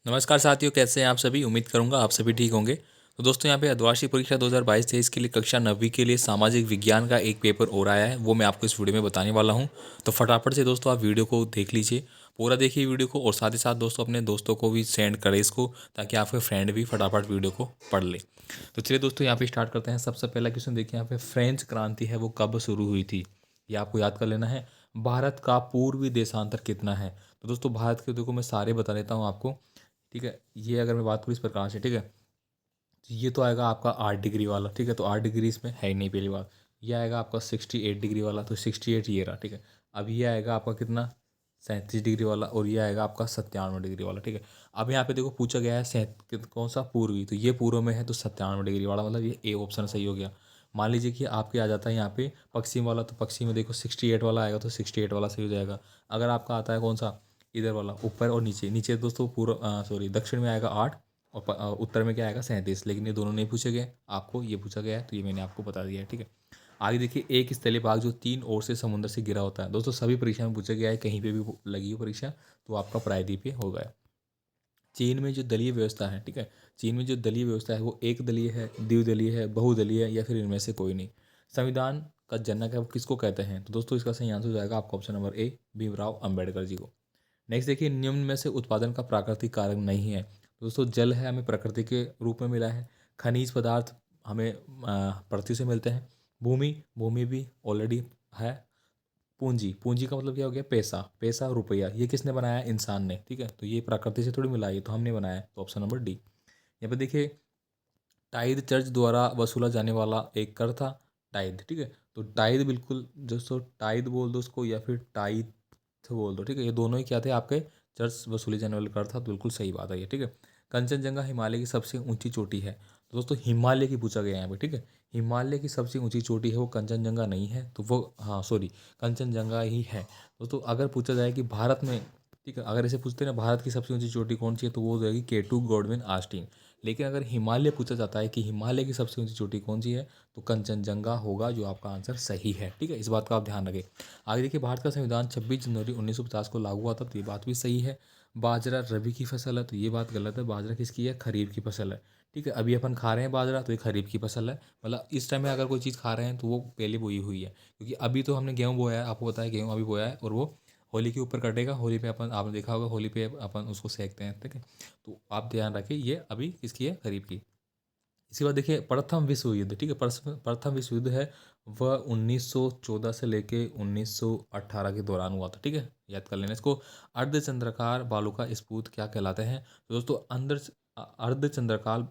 नमस्कार साथियों, कैसे हैं आप सभी। उम्मीद करूंगा आप सभी ठीक होंगे। तो दोस्तों, यहाँ पे अर्धवार्षिक परीक्षा 2022-23 के लिए कक्षा 9वीं के लिए सामाजिक विज्ञान का एक पेपर और आया है, वो मैं आपको इस वीडियो में बताने वाला हूँ। तो फटाफट से दोस्तों आप वीडियो को देख लीजिए, पूरा देखिए वीडियो को, और साथ ही साथ दोस्तों अपने दोस्तों को भी सेंड करें इसको, ताकि आपके फ्रेंड भी फटाफट वीडियो को पढ़ ले। तो चलिए दोस्तों यहाँ पे स्टार्ट करते हैं। सबसे पहला क्वेश्चन देखिए, यहाँ पे फ्रेंच क्रांति है वो कब शुरू हुई थी, ये आपको याद कर लेना है। भारत का पूर्वी देशांतर कितना है। तो दोस्तों भारत के, देखो मैं सारे बता देता हूँ आपको, ठीक है। ये अगर मैं बात करूँ इस प्रकार से, ठीक है, तो ये तो आएगा आपका 8 डिग्री वाला, ठीक है। तो 8 डिग्री इसमें है ही नहीं, पहली बात। ये आएगा आपका 68 डिग्री वाला, तो 68 ये रहा, ठीक है। अब ये आएगा आपका कितना, 37 डिग्री वाला, और ये आएगा आपका 97 डिग्री वाला, ठीक है। अब यहाँ पे देखो पूछा गया है कौन सा पूर्वी, तो ये पूर्व में है, तो 97 डिग्री वाला, मतलब ये ए ऑप्शन सही हो गया। मान लीजिए कि आपके आ जाता है यहाँ पे पश्चिम वाला, तो पश्चिम में देखो 68 वाला आएगा, तो 68 वाला सही हो जाएगा। अगर आपका आता है कौन सा, इधर वाला, ऊपर और नीचे, नीचे दोस्तों पूर्व सॉरी दक्षिण में आएगा 8, और उत्तर में क्या आएगा 37। लेकिन ये दोनों नहीं पूछे गए, आपको ये पूछा गया है, तो ये मैंने आपको बता दिया है, ठीक है। आगे देखिए, एक स्थलीय भाग जो 3 ओर से समुद्र से घिरा होता है। दोस्तों सभी परीक्षा में पूछा गया है, कहीं पे भी लगी हो परीक्षा तो आपका प्रायद्वीपीय हो गया। चीन में जो दलीय व्यवस्था है, ठीक है, चीन में जो दलीय व्यवस्था है वो एक दलीय है, द्विदलीय है, बहुदलीय है, या फिर इनमें से कोई नहीं। संविधान का जनक है वो किसको कहते हैं। तो दोस्तों इसका सही आंसर हो जाएगा आपका option number A, Bhimrao Ambedkar ji को। नेक्स्ट देखिए, निम्न में से उत्पादन का प्राकृतिक कारण नहीं है। दोस्तों जल है, हमें प्रकृति के रूप में मिला है। खनिज पदार्थ हमें पृथ्वी से मिलते हैं। भूमि, भूमि भी ऑलरेडी है। पूंजी, पूंजी का मतलब क्या हो गया, पैसा, पैसा रुपया, ये किसने बनाया, इंसान ने, ठीक है। तो ये प्रकृति से थोड़ी मिला है, ये तो हमने बनाया है, तो ऑप्शन नंबर डी। यहाँ पे देखिए, टाइद चर्च द्वारा वसूला जाने वाला एक कर था, टाइद, ठीक है। तो टाइद बिल्कुल दोस्तों, टाइद बोल दो उसको, या फिर टाइद बोल दो, ठीक है। ये दोनों ही क्या थे आपके, चर्च वसूली जाने वाले कर था, तो बिल्कुल सही बात है ये, ठीक है। कंचनजंगा हिमालय की सबसे ऊंची चोटी है। तो दोस्तों हिमालय की पूछा गया है यहाँ पे, ठीक है। हिमालय की सबसे ऊंची चोटी है वो कंचनजंगा नहीं है, तो वो, हाँ सॉरी, कंचनजंगा ही है। दोस्तों अगर पूछा जाए कि भारत में, ठीक है, अगर इसे पूछते हैं ना भारत की सबसे ऊंची चोटी कौन सी है, तो वो हो जाएगी K2 गॉडविन आस्टीन। लेकिन अगर हिमालय पूछा जाता है कि हिमालय की सबसे ऊंची चोटी कौन सी है, तो कंचनजंगा होगा, जो आपका आंसर सही है, ठीक है। इस बात का आप ध्यान रखें। आगे देखिए, भारत का संविधान 26 जनवरी 1950 को लागू हुआ था, तो ये बात भी सही है। बाजरा रबी की फसल है, तो ये बात गलत है। बाजरा किसकी है, खरीफ की फसल है, ठीक है। अभी अपन खा रहे हैं बाजरा, तो ये खरीफ की फसल है। मतलब इस टाइम में अगर कोई चीज़ खा रहे हैं तो वो पहले बोई हुई है, क्योंकि अभी तो हमने गेहूँ बोया है, आपको पता है गेहूँ अभी बोया है, और वो होली के ऊपर कटेगा। होली पे अपन, आपने देखा होगा होली पे अपन उसको सेकते हैं, ठीक है। तो आप ध्यान रखिए, ये अभी किसकी है, खरीफ की। इसके बाद देखिए, प्रथम विश्व युद्ध, ठीक है, प्रथम विश्व युद्ध है वह 1914 से लेके 1918 के दौरान हुआ था, ठीक है, याद कर लेना इसको। अर्धचंद्राकार बालू का स्फूत क्या कहलाते हैं। तो दोस्तों अंदर अर्धचंद्राकार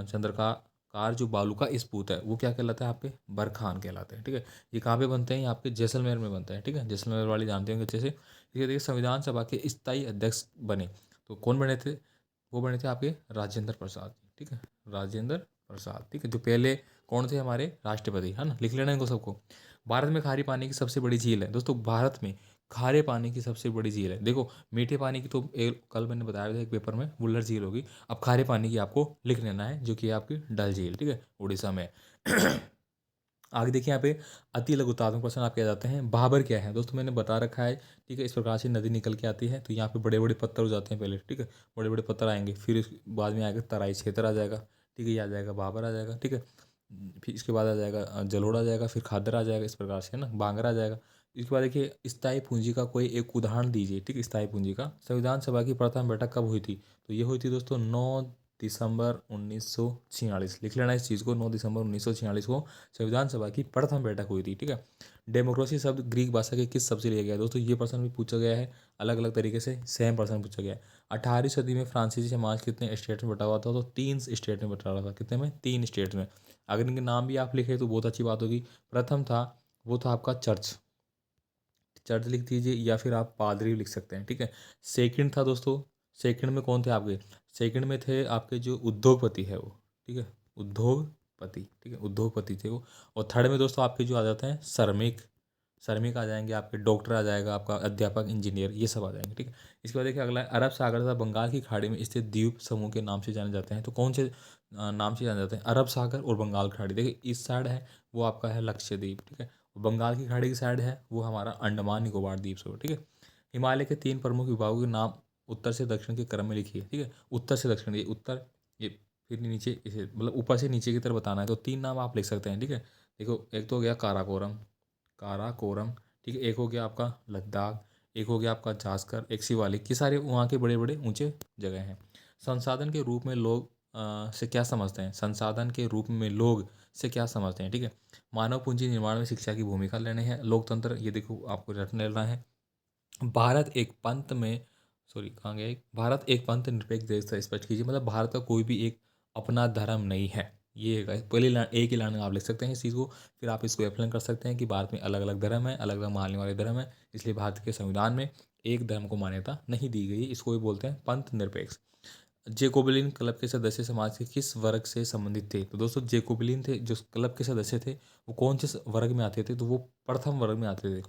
चंद्रकार जो बालू का स्फूत है वो क्या कहलाता है, आपके बरखान कहलाते हैं, ठीक है। ये कहाँ पे बनते हैं, ये आपके जैसलमेर में बनते हैं, ठीक है। जैसलमेर वाली जानते होंगे अच्छे से, ठीक है। देखिए, संविधान सभा के स्थायी अध्यक्ष बने, तो कौन बने थे, वो बने थे आपके राजेंद्र प्रसाद, ठीक है, राजेंद्र प्रसाद, ठीक है। जो पहले कौन थे हमारे राष्ट्रपति, है ना, लिख लेना इनको सबको। भारत में खारे पानी की सबसे बड़ी झील है। दोस्तों भारत में खारे पानी की सबसे बड़ी झील है, देखो मीठे पानी की तो कल मैंने बताया था एक पेपर में, वुलर झील होगी। अब खारे पानी की आपको लिख लेना है, जो कि है आपकी डल झील, ठीक है, उड़ीसा में। आगे देखिए, यहाँ पे अति लघुतात्मक प्रश्न आपके आ जाते हैं। भाबर क्या है। दोस्तों मैंने बता रखा है, ठीक है। इस प्रकार से नदी निकल के आती है, तो यहाँ पे बड़े बड़े पत्थर हो जाते हैं पहले, ठीक है, बड़े बड़े पत्थर आएंगे, फिर बाद में आएगा तराई क्षेत्र आ जाएगा, ठीक है, ये आ जाएगा भाबर आ जाएगा, ठीक है। फिर इसके बाद आ जाएगा जलोढ़ आ जाएगा, फिर खादर आ जाएगा, इस प्रकार से है ना, बांगरा आ जाएगा। इसके बाद देखिए, स्थायी पूंजी का कोई एक उदाहरण दीजिए, ठीक है, स्थायी पूंजी का। संविधान सभा की प्रथम बैठक कब हुई थी। तो ये हुई थी दोस्तों 9 दिसंबर 1946, लिख लेना इस चीज़ को, 9 दिसंबर 1946 को संविधान सभा की प्रथम बैठक हुई थी, ठीक है। डेमोक्रेसी शब्द ग्रीक भाषा के किस शब्द से लिया गया है। दोस्तों ये प्रश्न भी पूछा गया है, अलग अलग तरीके से सेम प्रश्न पूछा गया है। 18वीं सदी में फ्रांसीसी समाज कितने स्टेट में बटा हुआ था। तो 3 स्टेट में बटा हुआ था, कितने में, 3 स्टेट में। अगर इनके नाम भी आप लिखे तो बहुत अच्छी बात होगी। प्रथम था, वो था आपका चर्च, चर्च लिख दीजिए, या फिर आप पादरी लिख सकते हैं, ठीक है। सेकंड था दोस्तों, सेकंड में कौन थे आपके, सेकंड में थे आपके जो उद्योगपति है वो, ठीक है, उद्योगपति, ठीक है, उद्योगपति थे वो। और थर्ड में दोस्तों आपके जो आ जाते हैं श्रमिक, श्रमिक आ जाएंगे आपके, डॉक्टर आ जाएगा आपका, अध्यापक, इंजीनियर, ये सब आ जाएंगे, ठीक है। इसके बाद देखिए अगला है, अरब सागर तथा बंगाल की खाड़ी में स्थित द्वीप समूह के नाम से जाने जाते हैं। तो कौन से नाम से जाने जाते हैं, अरब सागर और बंगाल की खाड़ी। देखिए इस साइड है वो आपका है लक्षद्वीप, ठीक है। बंगाल की खाड़ी की साइड है वो हमारा अंडमान निकोबार द्वीप समूह, ठीक है। हिमालय के 3 प्रमुख विभागों के नाम उत्तर से दक्षिण के क्रम में लिखिए, ठीक है। उत्तर से दक्षिण, ये उत्तर, ये फिर नीचे, इसे मतलब ऊपर से नीचे की तरफ बताना है। तो 3 नाम आप लिख सकते हैं, ठीक है। देखो, एक तो हो गया काराकोरम, काराकोरम, ठीक है। एक हो गया आपका लद्दाख, एक हो गया आपका जास्कर, एक शिवालिक। ये सारे वहाँ के बड़े बड़े ऊंचे जगह हैं। संसाधन के रूप में लोग से क्या समझते हैं, संसाधन के रूप में लोग से क्या समझते हैं, ठीक है। मानव पूंजी निर्माण में शिक्षा की भूमिका लेने हैं। लोकतंत्र, ये देखो आपको रट लेना है। भारत एक पंथ में, सॉरी कहाँ गया, भारत एक पंथ निरपेक्ष देश था, स्पष्ट कीजिए। मतलब भारत का कोई भी एक अपना धर्म नहीं है। ये है पहली लाइन, एक ही लाइन में आप लिख सकते हैं इस चीज़ को। फिर आप इसको एक्सप्लेन कर सकते हैं कि भारत में अलग अलग धर्म है, अलग अलग मानने वाले धर्म है, इसलिए भारत के संविधान में एक धर्म को मान्यता नहीं दी गई। इसको भी बोलते हैं पंथ निरपेक्ष। जेकोबिलिन क्लब के सदस्य समाज के किस वर्ग से संबंधित थे? तो दोस्तों, जेकोबिलिन थे जो क्लब के सदस्य थे, वो कौन से वर्ग में आते थे? तो वो प्रथम वर्ग में आते थे।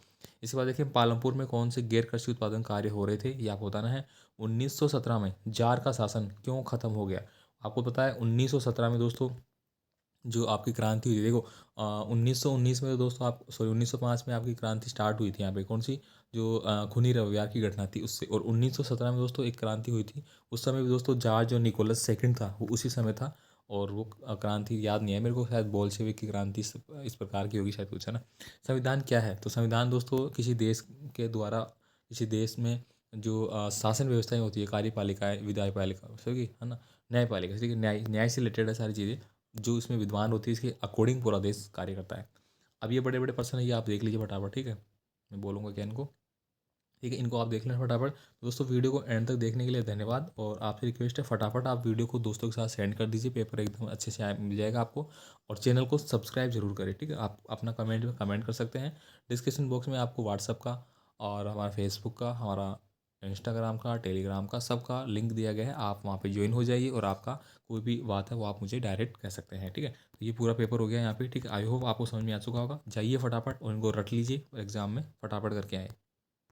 इसके बाद देखिए, पालमपुर में कौन से गैर कृषि उत्पादन कार्य हो रहे थे, ये आपको बताना है। 1917 में जार का शासन क्यों खत्म हो गया? आपको पता है 1917 में दोस्तों जो आपकी क्रांति हुई थी, देखो 1919 में तो दोस्तों आप, सॉरी 1905 में आपकी क्रांति स्टार्ट हुई थी यहाँ पे, कौन सी, जो खूनी रविवार की घटना थी उससे। और 1917 में दोस्तों एक क्रांति हुई थी। उस समय भी दोस्तों जॉर्ज जो निकोलस सेकंड था वो उसी समय था। और वो क्रांति याद नहीं है मेरे को, शायद बोल्शेविक की क्रांति इस प्रकार की होगी शायद कुछ, है ना। संविधान क्या है? तो संविधान दोस्तों किसी देश के द्वारा, किसी देश में जो शासन व्यवस्थाएं होती है, कार्यपालिका, विधायपालिका, सही है ना, न्यायपालिका, ठीक है, न्याय से रिलेटेड है सारी चीज़ें। जो इसमें विद्वान होती है, इसके अकॉर्डिंग पूरा देश कार्य करता है। अब ये बड़े बड़े पर्सन है, ये आप देख लीजिए फटाफट, ठीक है। मैं बोलूँगा क्या इनको, ठीक है, इनको आप देख लें फटाफट। दोस्तों, वीडियो को एंड तक देखने के लिए धन्यवाद। और आपसे रिक्वेस्ट है, फटाफट आप वीडियो को दोस्तों के साथ सेंड कर दीजिए, पेपर एकदम अच्छे से मिल जाएगा आपको। और चैनल को सब्सक्राइब जरूर करें, ठीक है। आप अपना कमेंट में कमेंट कर सकते हैं। डिस्क्रिप्शन बॉक्स में आपको व्हाट्सअप का और हमारा फेसबुक का, हमारा इंस्टाग्राम का, टेलीग्राम का, सबका लिंक दिया गया है। आप वहाँ पे ज्वाइन हो जाइए और आपका कोई भी बात है वो आप मुझे डायरेक्ट कह सकते हैं, ठीक है। तो ये पूरा पेपर हो गया यहाँ पे, ठीक है। आई होप आपको समझ में आ चुका होगा। जाइए फटाफट और इनको रट लीजिए और एग्जाम में फटाफट करके आए।